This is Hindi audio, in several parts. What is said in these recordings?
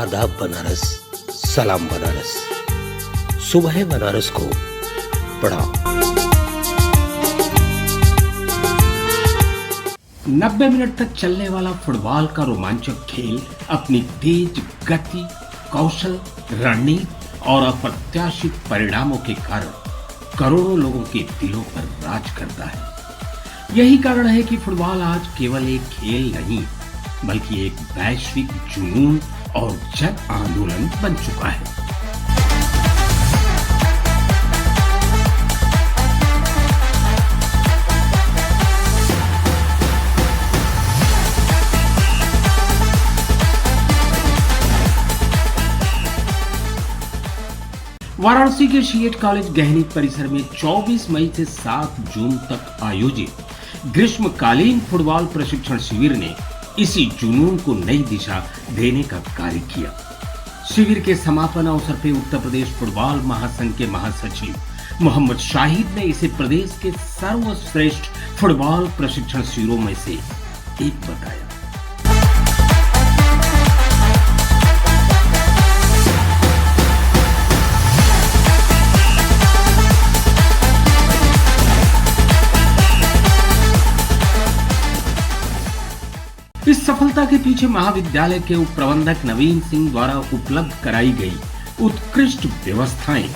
आदाब बनारस, सलाम बनारस, सुबह बनारस को पढ़ाओ। 90 मिनट तक चलने वाला फुटबॉल का रोमांचक खेल अपनी तेज गति, कौशल, रणनीति और अप्रत्याशित परिणामों के कारण करोड़ों लोगों के दिलों पर राज करता है। यही कारण है कि फुटबॉल आज केवल एक खेल नहीं बल्कि एक वैश्विक जुनून और जन आंदोलन बन चुका है। वाराणसी के सीएट कॉलेज गहनी परिसर में 24 मई से 7 जून तक आयोजित ग्रीष्मकालीन फुटबॉल प्रशिक्षण शिविर ने इसी जुनून को नई दिशा देने का कार्य किया। शिविर के समापन अवसर पर उत्तर प्रदेश फुटबॉल महासंघ के महासचिव मोहम्मद शाहिद ने इसे प्रदेश के सर्वश्रेष्ठ फुटबॉल प्रशिक्षण शिविरों में से एक बताया। इस सफलता के पीछे महाविद्यालय के उप प्रबंधक नवीन सिंह द्वारा उपलब्ध कराई गई उत्कृष्ट व्यवस्थाएं,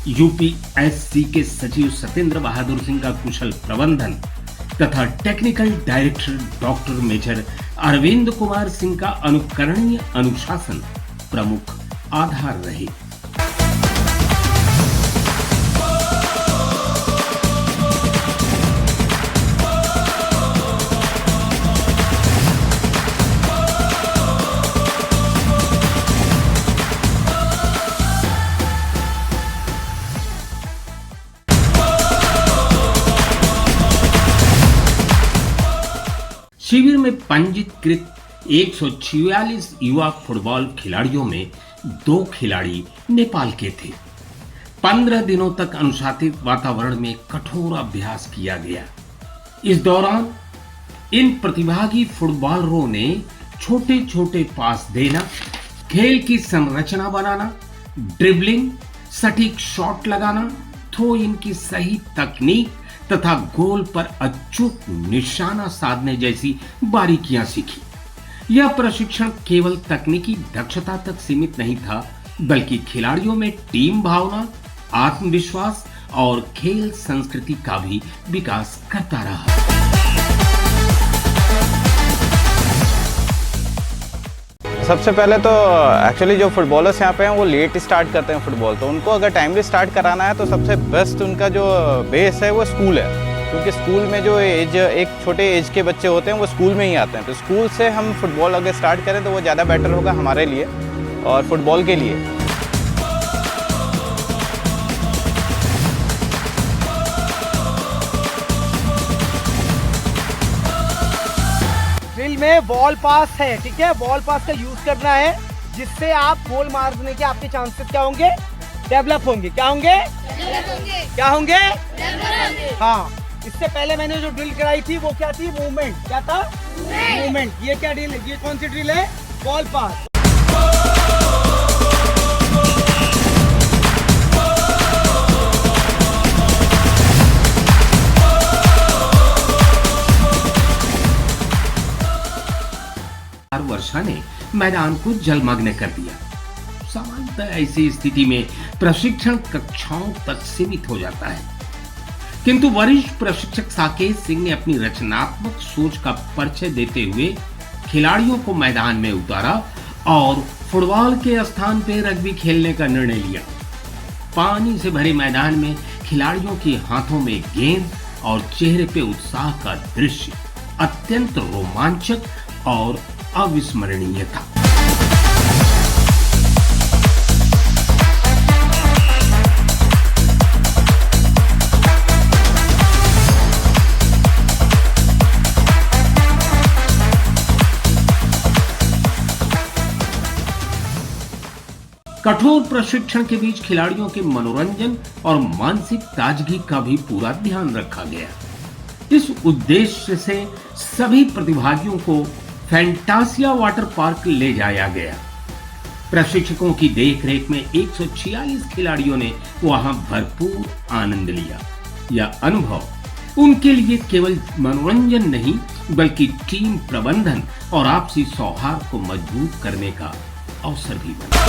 यूपीएससी के सचिव सत्येंद्र बहादुर सिंह का कुशल प्रबंधन तथा technical director doctor major Arvind Kumar Singh का अनुकरणीय अनुशासन प्रमुख आधार रहे। शिविर में पंजीकृत 146 युवा फुटबॉल खिलाड़ियों में 2 खिलाड़ी नेपाल के थे। 15 दिनों तक अनुशासित वातावरण में कठोर अभ्यास किया गया। इस दौरान इन प्रतिभागी फुटबॉलरों ने छोटे छोटे पास देना, खेल की संरचना बनाना, ड्रिबलिंग, सटीक शॉट लगाना, थ्रो इन की सही तकनीक तथा गोल पर अचूक निशाना साधने जैसी बारीकियां सीखी। यह प्रशिक्षण केवल तकनीकी दक्षता तक सीमित नहीं था बल्कि खिलाड़ियों में टीम भावना, आत्मविश्वास और खेल संस्कृति का भी विकास करता रहा। सबसे पहले तो एक्चुअली जो फुटबॉलर्स यहाँ पे हैं वो लेट स्टार्ट करते हैं फुटबॉल, तो उनको अगर टाइमली स्टार्ट कराना है तो सबसे बेस्ट उनका जो बेस है वो स्कूल है, क्योंकि स्कूल में जो एज एक छोटे एज के बच्चे होते हैं वो स्कूल में ही आते हैं। तो स्कूल से हम फुटबॉल अगर स्टार्ट करें तो वो ज़्यादा बेटर होगा हमारे लिए और फुटबॉल के लिए। ड्रिल में बॉल पास है, ठीक है, बॉल पास का यूज करना है जिससे आप गोल मारने के आपके चांसेस क्या होंगे, डेवलप होंगे। क्या होंगे? क्या होंगे? हाँ, इससे पहले मैंने जो ड्रिल कराई थी वो क्या थी? मूवमेंट। क्या था? मूवमेंट। ये क्या ड्रिल है? ये कौन सी ड्रिल है? Ball pass. वर्षा ने मैदान को जलमग्न कर दिया। सामान्यतः ऐसी स्थिति में प्रशिक्षण कक्षाओं तक सीमित हो जाता है, किंतु वरिष्ठ प्रशिक्षक साकेत सिंह ने अपनी रचनात्मक सोच का परिचय देते हुए खिलाड़ियों को मैदान में उतारा और फुटबॉल के स्थान पर रग्बी खेलने का निर्णय लिया। पानी से भरे मैदान में खिलाड़ियों के हाथों में गेंद और चेहरे पे उत्साह का दृश्य अत्यंत रोमांचक और अविस्मरणीय था। कठोर प्रशिक्षण के बीच खिलाड़ियों के मनोरंजन और मानसिक ताजगी का भी पूरा ध्यान रखा गया। इस उद्देश्य से सभी प्रतिभागियों को फैंटासिया वाटर पार्क ले जाया गया। प्रशिक्षकों की देखरेख में 146 खिलाड़ियों ने वहां भरपूर आनंद लिया। यह अनुभव उनके लिए केवल मनोरंजन नहीं बल्कि टीम प्रबंधन और आपसी सौहार्द को मजबूत करने का अवसर भी बना।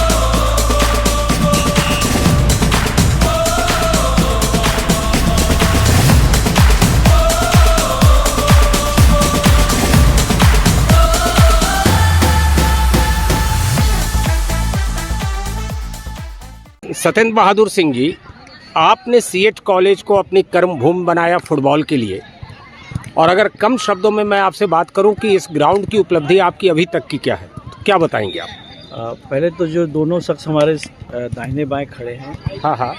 सत्येंद्र बहादुर सिंह जी, आपने सीएट कॉलेज को अपनी कर्मभूमि बनाया फुटबॉल के लिए, और अगर कम शब्दों में मैं आपसे बात करूं कि इस ग्राउंड की उपलब्धि आपकी अभी तक की क्या है, तो क्या बताएंगे आप? पहले तो जो दोनों शख्स हमारे दाहिने बाएं खड़े हैं, हाँ हाँ,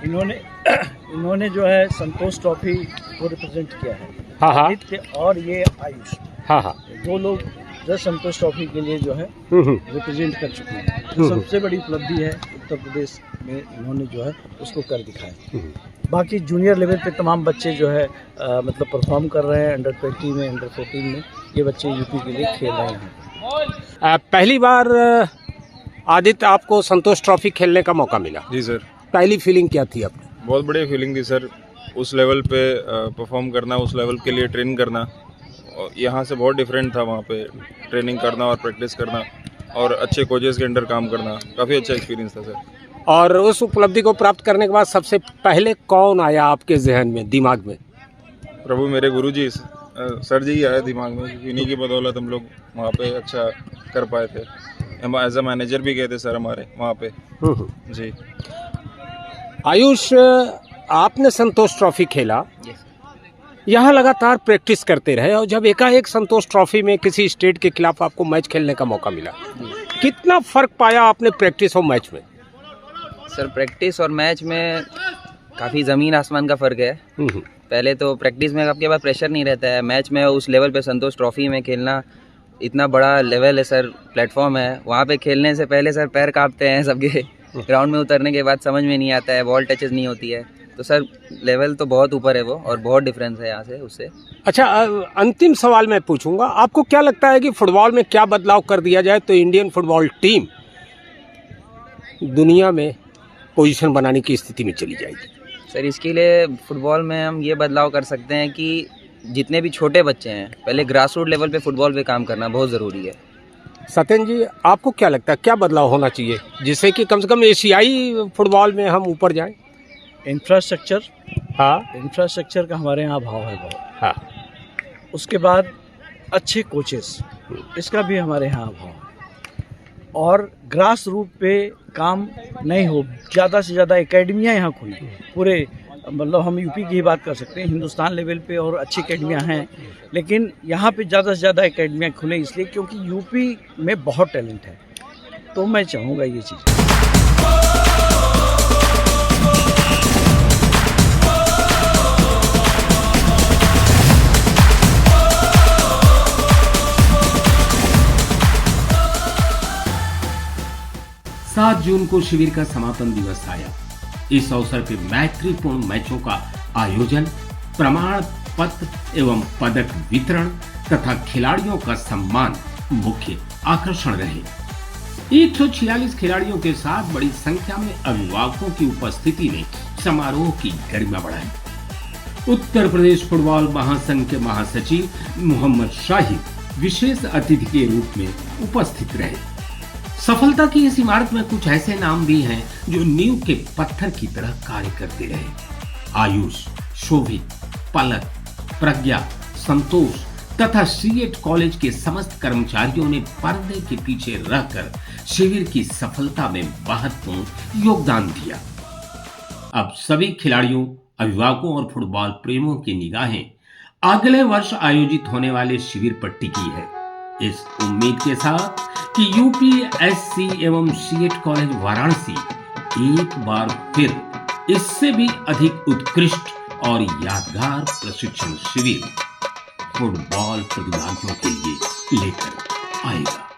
इन्होंने जो है संतोष ट्रॉफी को रिप्रेजेंट किया है। हाँ हाँ, नित्य और ये आयुष, हाँ हाँ, दो लोग जो संतोष ट्रॉफी के लिए जो है रिप्रेजेंट कर चुके हैं। तो सबसे बड़ी उपलब्धि है उत्तर प्रदेश में इन्होंने जो है उसको कर दिखाया। बाकी जूनियर लेवल पे तमाम बच्चे जो है मतलब परफॉर्म कर रहे हैं। अंडर 20 में, अंडर 14 में ये बच्चे यूपी के लिए खेल रहे हैं। पहली बार आदित्य आपको संतोष ट्रॉफी खेलने का मौका मिला। जी सर। पहली फीलिंग क्या थी आपकी? बहुत बढ़िया फीलिंग थी सर। उस लेवल पे परफॉर्म करना, उस लेवल के लिए ट्रेन करना, यहाँ से बहुत डिफरेंट था। वहाँ पे ट्रेनिंग करना और प्रैक्टिस करना और अच्छे कोचेस के अंडर काम करना काफ़ी अच्छा एक्सपीरियंस था सर। और उस उपलब्धि को प्राप्त करने के बाद सबसे पहले कौन आया आपके जहन में, दिमाग में? प्रभु मेरे गुरुजी सर जी ही आए दिमाग में, क्योंकि इन्हीं की बदौलत हम लोग वहाँ पे अच्छा कर पाए थे। हम एज अ मैनेजर भी गए थे सर हमारे वहाँ पे। जी। आयुष, आपने संतोष ट्रॉफी खेला, यहाँ लगातार प्रैक्टिस करते रहे, और जब एकाएक संतोष ट्रॉफी में किसी स्टेट के खिलाफ आपको मैच खेलने का मौका मिला, कितना फर्क पाया आपने प्रैक्टिस और मैच में? सर प्रैक्टिस और मैच में काफ़ी ज़मीन आसमान का फ़र्क है। पहले तो प्रैक्टिस में आपके पास प्रेशर नहीं रहता है, मैच में उस लेवल पे संतोष ट्रॉफी में खेलना इतना बड़ा लेवल है सर, प्लेटफॉर्म है। वहाँ पे खेलने से पहले सर पैर कांपते हैं सबके। ग्राउंड में उतरने के बाद समझ में नहीं आता है, बॉल टचेस नहीं होती है। तो सर लेवल तो बहुत ऊपर है वो, और बहुत डिफरेंस है यहाँ से उससे। अच्छा, अंतिम सवाल मैं पूछूंगा, आपको क्या लगता है कि फुटबॉल में क्या बदलाव कर दिया जाए तो इंडियन फुटबॉल टीम दुनिया में पोजीशन बनाने की स्थिति में चली जाएगी? सर इसके लिए फुटबॉल में हम ये बदलाव कर सकते हैं कि जितने भी छोटे बच्चे हैं, पहले ग्रास रूट लेवल पे फुटबॉल पे काम करना बहुत ज़रूरी है। सत्येंद्र जी, आपको क्या लगता है क्या बदलाव होना चाहिए जिससे कि कम से कम एशियाई फुटबॉल में हम ऊपर जाएं? इंफ्रास्ट्रक्चर, हाँ, इंफ्रास्ट्रक्चर का हमारे यहाँ अभाव है बहुत। हाँ, उसके बाद अच्छे कोचेस, इसका भी हमारे यहाँ अभाव है। और ग्रास रूट पे काम नहीं हो, ज़्यादा से ज़्यादा एकेडमियाँ यहाँ खुली पूरे, मतलब हम यूपी की ही बात कर सकते हैं, हिंदुस्तान लेवल पे और अच्छी एकेडमियाँ हैं, लेकिन यहाँ पे ज़्यादा से ज़्यादा एकेडमियाँ खुले इसलिए क्योंकि यूपी में बहुत टैलेंट है। तो मैं चाहूँगा ये चीज़। 7 जून को शिविर का समापन दिवस आया। इस अवसर पर मैत्रीपूर्ण मैचों का आयोजन, प्रमाण पत्र एवं पदक वितरण तथा खिलाड़ियों का सम्मान मुख्य आकर्षण रहे। 146 खिलाड़ियों के साथ बड़ी संख्या में अभिभावकों की उपस्थिति ने समारोह की गरिमा बढ़ाई। उत्तर प्रदेश फुटबॉल महासंघ के महासचिव मोहम्मद शाहिद विशेष अतिथि के रूप में उपस्थित रहे। सफलता की इस इमारत में कुछ ऐसे नाम भी हैं जो नींव के पत्थर की तरह कार्य करते रहे। आयुष, शोभित, पलक, प्रज्ञा, संतोष तथा सीएट कॉलेज के समस्त कर्मचारियों ने पर्दे के पीछे रहकर शिविर की सफलता में महत्वपूर्ण योगदान दिया। अब सभी खिलाड़ियों, अभिभावकों और फुटबॉल प्रेमियों की निगाहें अगले वर्ष आयोजित होने वाले शिविर पर टिकी है, इस उम्मीद के साथ कि यूपीएससी एवं सीएट कॉलेज वाराणसी एक बार फिर इससे भी अधिक उत्कृष्ट और यादगार प्रशिक्षण शिविर फुटबॉल प्रतिभागियों के लिए लेकर आएगा।